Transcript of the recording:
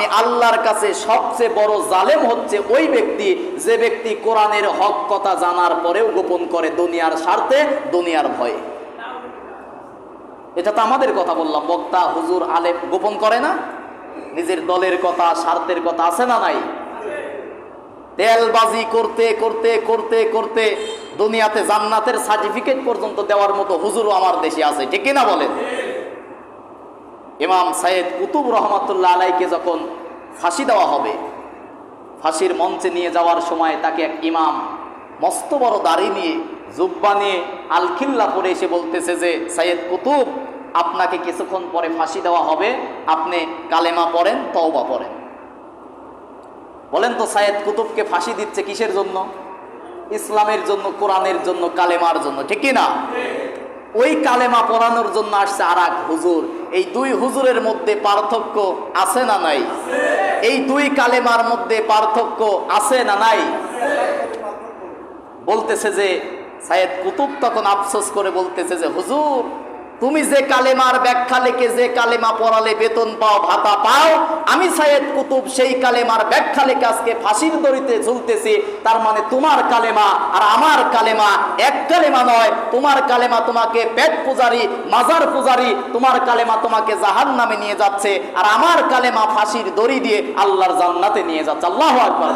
আমি আল্লাহর কাছে সবচেয়ে বড় জালেম হচ্ছে ওই ব্যক্তি যে ব্যক্তি কোরআনের হক কথা জানার পরেও গোপন করে দুনিয়ার স্বার্থে, দুনিয়ার ভয়ে। এটা তো আমাদের কথা বললাম, বক্তা হুজুর আলেম গোপন করে না? নিজের দলের কথা, স্বার্থের কথা আছে না নাই? তেলবাজি করতে করতে করতে করতে দুনিয়াতে জান্নাতের সার্টিফিকেট পর্যন্ত দেওয়ার মতো হুজুরও আমার দেশে আছে, ঠিক কিনা বলেন? ইমাম সাইয়েদ কুতুব রহমাতুল্লাহ আলাইকে যখন ফাঁসি দেওয়া হবে, ফাঁসির মঞ্চে নিয়ে যাওয়ার সময় তাকে এক ইমাম মস্ত বড় দাড়ি নিয়ে, জুব্বা নিয়ে, আলখিল্লা পরে এসে বলতেছে যে সাইয়েদ কুতুব, আপনাকে কিছুক্ষণ পরে ফাঁসি দেওয়া হবে, আপনি কালেমা পড়েন, তওবা পড়েন। বলেন তো সাইয়েদ কুতুবকে ফাঁসি দিচ্ছে কিসের জন্য? ইসলামের জন্য, কোরআনের জন্য, কালেমার জন্য, ঠিক কিনা? ওই কালেমা পড়ানোর জন্য আসছে আর এক হুজুর। এই দুই হুজুরের মধ্যে পার্থক্য আছে না নাই? এই দুই কালেমার মধ্যে পার্থক্য আছে না নাই? বলতেছে যে সাইয়েদ কুতুব তখন আফসোস করে বলতেছে যে হুজুর, তুমি যে কালেমার ব্যাখ্যা লিখে যে কালেমা পড়ালে বেতন পাও, ভাতা পাও, আমি সাইয়েদ কুতুব সেই কালেমার ব্যাখ্যা লিখে আজকে ফাঁসির দড়িতে ঝুলতেছি। তার মানে তোমার কালেমা আর আমার কালেমা এক কালেমা নয়। তোমার কালেমা তোমাকে পেট পূজারি, মাজার পূজারি, তোমার কালেমা তোমাকে জাহান্নামে নিয়ে যাচ্ছে, আর আমার কালেমা ফাঁসির দড়ি দিয়ে আল্লাহর জান্নাতে নিয়ে যাচ্ছে। আল্লাহু আকবার।